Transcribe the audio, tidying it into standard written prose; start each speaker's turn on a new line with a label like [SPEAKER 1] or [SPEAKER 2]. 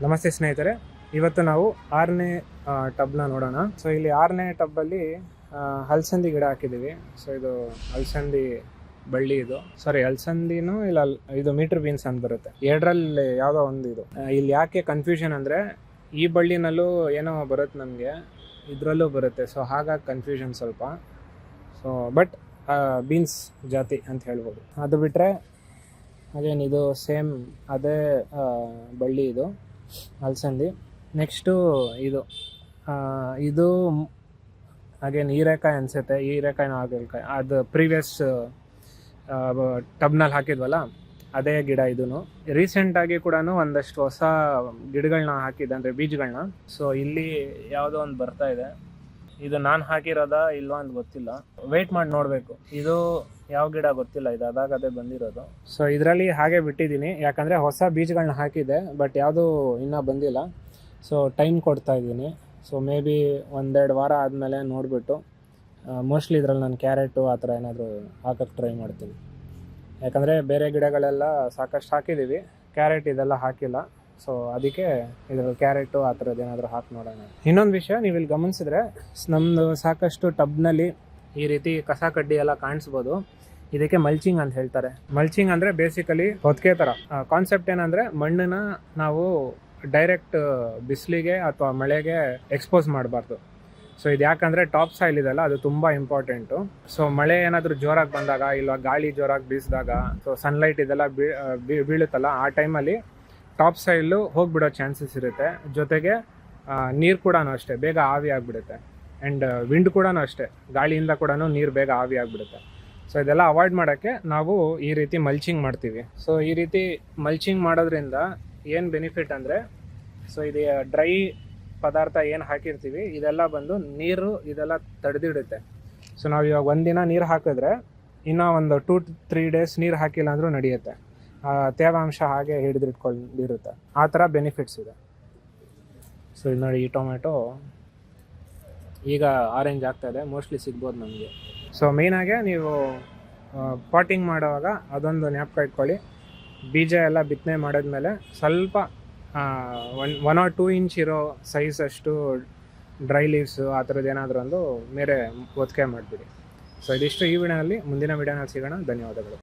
[SPEAKER 1] ನಮಸ್ತೆ ಸ್ನೇಹಿತರೆ, ಇವತ್ತು ನಾವು 6ನೇ ಟಬ್ನ ನೋಡೋಣ. ಸೊ ಇಲ್ಲಿ 6ನೇ ಟಬ್ಬಲ್ಲಿ ಹಲಸಂದಿ ಗಿಡ ಹಾಕಿದ್ದೀವಿ. ಸೊ ಇದು ಹಲಸಂದಿ ಬಳ್ಳಿ, ಇದು ಹಲಸಂದಿನೂ ಇಲ್ಲ, ಇದು ಮೀಟರ್ ಬೀನ್ಸ್ ಅಂತ ಬರುತ್ತೆ. ಎರಡರಲ್ಲಿ ಯಾವುದೋ ಒಂದು ಇದು. ಇಲ್ಲಿ ಯಾಕೆ ಕನ್ಫ್ಯೂಷನ್ ಅಂದರೆ ಈ ಬಳ್ಳಿನಲ್ಲೂ ಏನೋ ಬರುತ್ತೆ ನಮಗೆ, ಇದರಲ್ಲೂ ಬರುತ್ತೆ. ಸೊ ಹಾಗಾಗಿ ಕನ್ಫ್ಯೂಷನ್ ಸ್ವಲ್ಪ. ಸೊ ಬಟ್ ಬೀನ್ಸ್ ಜಾತಿ ಅಂತ ಹೇಳ್ಬೋದು. ಅದು ಬಿಟ್ಟರೆ ಅಗೇನ್ ಇದು ಸೇಮ್ ಅದೇ ಬಳ್ಳಿ, ಇದು ಹಲಸಂದಿ. ನೆಕ್ಸ್ಟು ಇದು ಅಗೇನ್ ಹೀರೆಕಾಯಿ ಅನಿಸುತ್ತೆ, ಹೀರೆಕಾಯಿನೂ ಹಾಗಲಕಾಯಿ, ಅದು ಪ್ರೀವಿಯಸ್ ಟಬ್ನಲ್ಲಿ ಹಾಕಿದ್ವಲ್ಲ ಅದೇ ಗಿಡ. ಇದೂ ರೀಸೆಂಟಾಗಿ ಕೂಡ ಒಂದಷ್ಟು ಹೊಸ ಗಿಡಗಳನ್ನ ಹಾಕಿದ್ದೆ, ಅಂದರೆ ಬೀಜಗಳನ್ನ. ಸೊ ಇಲ್ಲಿ ಯಾವುದೋ ಒಂದು ಬರ್ತಾ ಇದೆ. ಇದು ನಾನು ಹಾಕಿರೋದಾ ಇಲ್ವಾ ಅಂತ ಗೊತ್ತಿಲ್ಲ, ವೆಯ್ಟ್ ಮಾಡಿ ನೋಡಬೇಕು. ಇದು ಯಾವ ಗಿಡ ಗೊತ್ತಿಲ್ಲ, ಇದು ಅದೇ ಬಂದಿರೋದು. ಸೊ ಇದರಲ್ಲಿ ಹಾಗೆ ಬಿಟ್ಟಿದ್ದೀನಿ, ಯಾಕಂದರೆ ಹೊಸ ಬೀಜಗಳನ್ನ ಹಾಕಿದ್ದೆ, ಬಟ್ ಯಾವುದೂ ಇನ್ನೂ ಬಂದಿಲ್ಲ. ಸೊ ಟೈಮ್ ಕೊಡ್ತಾ ಇದ್ದೀನಿ. ಸೊ ಮೇ ಬಿ 1-2 ವಾರ ಆದಮೇಲೆ ನೋಡಿಬಿಟ್ಟು ಮೋಸ್ಟ್ಲಿ ಇದರಲ್ಲಿ ನಾನು ಕ್ಯಾರೆಟು ಆ ಥರ ಏನಾದರೂ ಹಾಕೋಕ್ಕೆ ಟ್ರೈ ಮಾಡ್ತೀನಿ. ಯಾಕಂದರೆ ಬೇರೆ ಗಿಡಗಳೆಲ್ಲ ಸಾಕಷ್ಟು ಹಾಕಿದ್ದೀವಿ, ಕ್ಯಾರೆಟ್ ಇದೆಲ್ಲ ಹಾಕಿಲ್ಲ. ಸೊ ಅದಕ್ಕೆ ಇದರಲ್ಲಿ ಕ್ಯಾರೆಟು ಆ ಥರದ್ದು ಏನಾದರೂ ಹಾಕಿ ನೋಡೋಣ. ಇನ್ನೊಂದು ವಿಷಯ, ನೀವು ಇಲ್ಲಿ ಗಮನಿಸಿದ್ರೆ ನಮ್ಮದು ಸಾಕಷ್ಟು ಟಬ್ನಲ್ಲಿ ಈ ರೀತಿ ಕಸ ಕಡ್ಡಿ ಎಲ್ಲ ಕಾಣಿಸ್ಬೋದು. ಇದಕ್ಕೆ ಮಲ್ಚಿಂಗ್ ಅಂತ ಹೇಳ್ತಾರೆ. ಮಲ್ಚಿಂಗ್ ಅಂದರೆ ಬೇಸಿಕಲಿ ಹೊದಿಕೆ ಥರ. ಕಾನ್ಸೆಪ್ಟ್ ಏನಂದರೆ ಮಣ್ಣನ್ನ ನಾವು ಡೈರೆಕ್ಟ್ ಬಿಸಿಲಿಗೆ ಅಥವಾ ಮಳೆಗೆ ಎಕ್ಸ್ಪೋಸ್ ಮಾಡಬಾರ್ದು. ಸೊ ಇದು ಯಾಕಂದರೆ ಟಾಪ್ ಸಾಯಿಲ್ ಇದೆಲ್ಲ, ಅದು ತುಂಬ ಇಂಪಾರ್ಟೆಂಟು. ಸೊ ಮಳೆ ಏನಾದರೂ ಜೋರಾಗಿ ಬಂದಾಗ, ಇಲ್ಲ ಗಾಳಿ ಜೋರಾಗಿ ಬೀಸಿದಾಗ, ಸೊ ಸನ್ಲೈಟ್ ಇದೆಲ್ಲ ಬೀಳುತ್ತಲ್ಲ, ಆ ಟೈಮಲ್ಲಿ ಟಾಪ್ ಸಾಯಿಲು ಹೋಗಿಬಿಡೋ ಚಾನ್ಸಸ್ ಇರುತ್ತೆ. ಜೊತೆಗೆ ನೀರು ಕೂಡ ಅಷ್ಟೇ ಬೇಗ ಆವಿ ಆಗಿಬಿಡುತ್ತೆ. ಆ್ಯಂಡ್ ವಿಂಡ್ ಕೂಡ ಅಷ್ಟೇ, ಗಾಳಿಯಿಂದ ಕೂಡ ನೀರು ಬೇಗ ಆವಿ ಆಗಿಬಿಡುತ್ತೆ. ಸೊ ಇದೆಲ್ಲ ಅವಾಯ್ಡ್ ಮಾಡೋಕ್ಕೆ ನಾವು ಈ ರೀತಿ ಮಲ್ಚಿಂಗ್ ಮಾಡ್ತೀವಿ. ಸೊ ಈ ರೀತಿ ಮಲ್ಚಿಂಗ್ ಮಾಡೋದ್ರಿಂದ ಏನು ಬೆನಿಫಿಟ್ ಅಂದರೆ, ಸೊ ಇದು ಡ್ರೈ ಪದಾರ್ಥ ಏನು ಹಾಕಿರ್ತೀವಿ ಇದೆಲ್ಲ ಬಂದು ನೀರು ಇದೆಲ್ಲ ತಡೆದಿಡುತ್ತೆ. ಸೊ ನಾವು ಇವಾಗ ಒಂದಿನ ನೀರು ಹಾಕಿದ್ರೆ ಇನ್ನೂ ಒಂದು 2-3 ಡೇಸ್ ನೀರು ಹಾಕಿಲ್ಲ ಅಂದರೂ ನಡೆಯುತ್ತೆ. ತೇವಾಂಶ ಹಾಗೆ ಹಿಡಿದಿಟ್ಕೊಂಡಿರುತ್ತೆ. ಆ ಥರ ಬೆನಿಫಿಟ್ಸ್ ಇದೆ. ಸೊ ಇದು ನೋಡಿ, ಈ ಟೊಮೆಟೊ ಈಗ ಆರೆಂಜ್ ಆಗ್ತಾಯಿದೆ, ಮೋಸ್ಟ್ಲಿ ಸಿಗ್ಬೋದು ನಮಗೆ. ಸೊ ಮೇಯ್ನಾಗೆ ನೀವು ಪಾಟಿಂಗ್ ಮಾಡುವಾಗ ಅದೊಂದು ಜ್ಞಾಪಕ ಇಟ್ಕೊಳ್ಳಿ. ಬೀಜ ಎಲ್ಲ ಬಿತ್ತನೆ ಮಾಡಿದ್ಮೇಲೆ ಸ್ವಲ್ಪ 1 or 2 ಇಂಚ್ ಇರೋ ಸೈಜ್ ಅಷ್ಟು ಡ್ರೈ ಲೀವ್ಸು ಆ ಥರದ್ದು ಏನಾದರೂ ಒಂದು ಮೇರೆ ಒತ್ತಿಗೆ ಮಾಡಿಬಿಡಿ. ಸೊ ಇದಿಷ್ಟು ಈ ವಿಡಿಯೋನಲ್ಲಿ. ಮುಂದಿನ ವಿಡಿಯೋನಲ್ಲಿ ಸಿಗೋಣ. ಧನ್ಯವಾದಗಳು.